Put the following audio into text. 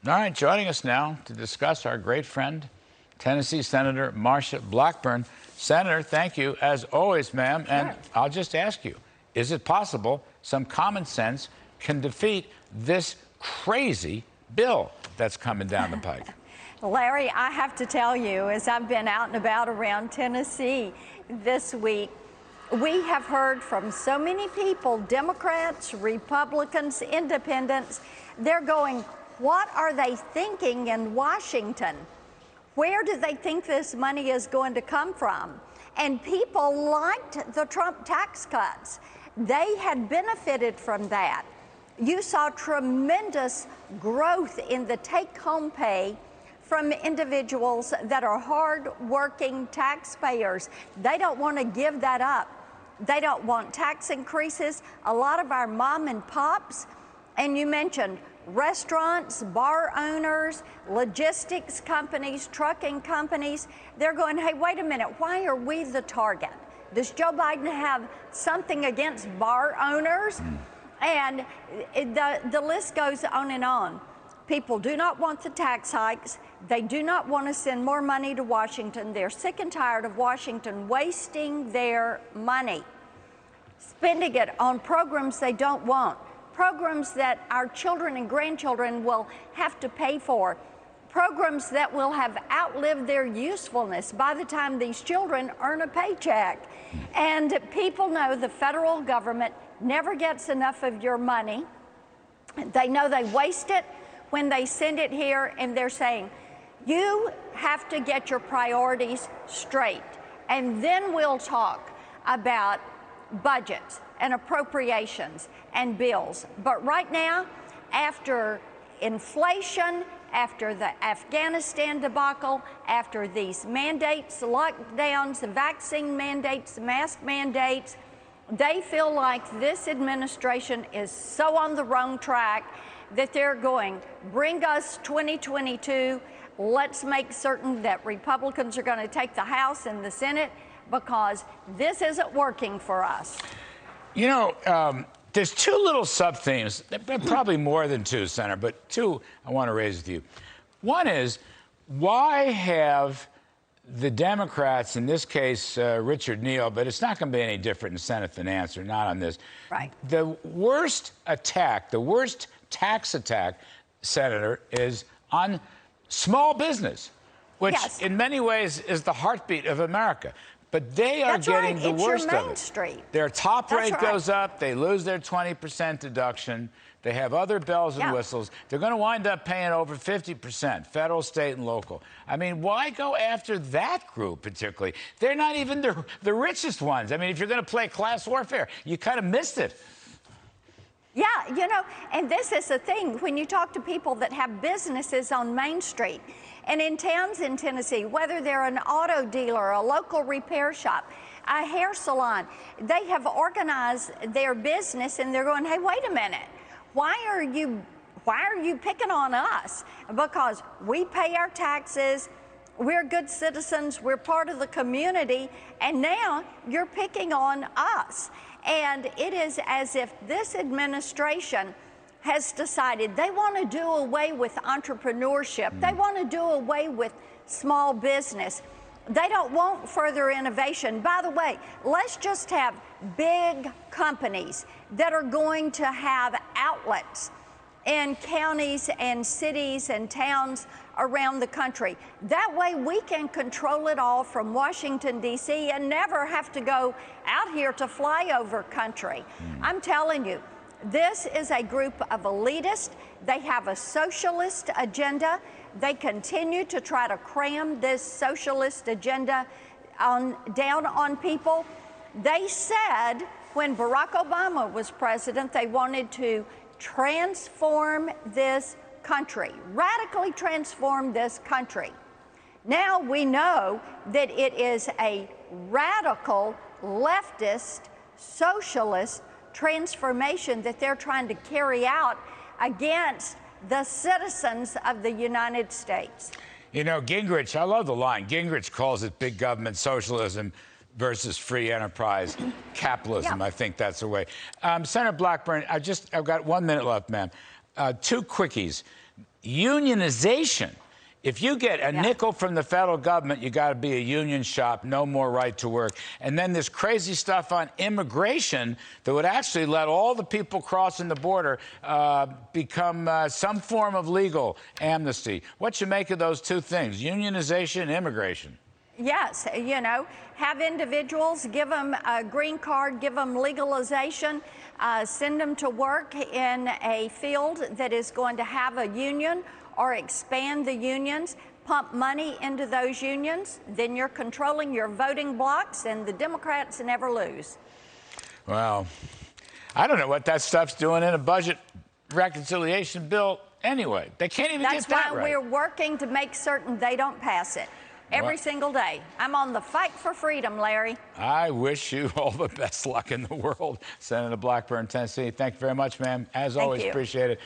All right, joining us now to discuss our great friend, Tennessee Senator Marsha Blackburn. Senator, thank you, as always, ma'am. Sure. And I'll just ask you, is it possible some common sense can defeat this crazy bill that's coming down the pike? Larry, I have to tell you, as I've been out and about around Tennessee this week, we have heard from so many people, Democrats, Republicans, independents. They're going, what are they thinking in Washington? Where do they think this money is going to come from? And people liked the Trump tax cuts. They had benefited from that. You saw tremendous growth in the take-home pay from individuals that are hard-working taxpayers. They don't want to give that up. They don't want tax increases. A lot of our mom and pops, and you mentioned restaurants, bar owners, logistics companies, trucking companies, they're going, hey, wait a minute, why are we the target? Does Joe Biden have something against bar owners? And the list goes on and on. People do not want the tax hikes. They do not want to send more money to Washington. They're sick and tired of Washington wasting their money, spending it on programs they don't want, programs that our children and grandchildren will have to pay for, programs that will have outlived their usefulness by the time these children earn a paycheck. And people know the federal government never gets enough of your money. They know they waste it when they send it here, and they're saying, you have to get your priorities straight, and then we'll talk about budgets and appropriations and bills. But right now, after inflation, after the Afghanistan debacle, after these mandates, lockdowns, the vaccine mandates, the mask mandates, they feel like this administration is so on the wrong track that they're going, bring us 2022, let's make certain that Republicans are going to take the House and the Senate because this isn't working for us. You know, there's two little sub-themes, probably more than two, Senator, but two I want to raise with you. One is, why have the Democrats, in this case, Richard Neal, but it's not going to be any different in Senate Finance, or not on this. Right. The worst attack, the worst tax attack, Senator, is on small business, which in many ways is the heartbeat of America. But they are getting the worst of it. Their top rate goes up. They lose their 20% deduction. They have other bells and whistles. They're going to wind up paying over 50%, federal, state, and local. I mean, why go after that group particularly? They're not even the richest ones. I mean, if you're going to play class warfare, you kind of missed it. Yeah, you know, and this is the thing. When you talk to people that have businesses on Main Street and in towns in Tennessee, whether they're an auto dealer, a local repair shop, a hair salon, they have organized their business and they're going, hey, wait a minute. Why are you picking on us? Because we pay our taxes, we're good citizens, we're part of the community, and now you're picking on us. And it is as if this administration has decided they want to do away with entrepreneurship. They want to do away with small business. They don't want further innovation. By the way, let's just have big companies that are going to have outlets in counties and cities and towns around the country. That way we can control it all from Washington, D.C. and never have to go out here to flyover country. I'm telling you, this is a group of elitists. They have a socialist agenda. They continue to try to cram this socialist agenda down on people. They said when Barack Obama was president, they wanted to transform this country, radically transform this country. Now we know that it is a radical, leftist, socialist transformation that they're trying to carry out against the citizens of the United States. You know, Gingrich, I love the line. Gingrich calls it big government socialism versus free enterprise capitalism. I think that's the way. Senator Blackburn, I've got 1 minute left, ma'am. Two quickies. unionization. If you get a nickel from the federal government, you got to be a union shop, no more right to work. And then this crazy stuff on immigration that would actually let all the people crossing the border become some form of legal amnesty. What you make of those two things, unionization and immigration? Yes, you know, have individuals, give them a green card, give them legalization, send them to work in a field that is going to have a union, or expand the unions, pump money into those unions, then you're controlling your voting blocks, and the Democrats never lose. Well, I don't know what that stuff's doing in a budget reconciliation bill anyway. They can't even get that right. That's why we're working to make certain they don't pass it. Every single day. I'm on the fight for freedom, Larry. I wish you all the best luck in the world, Senator Blackburn, Tennessee. Thank you very much, ma'am. As always, appreciate it.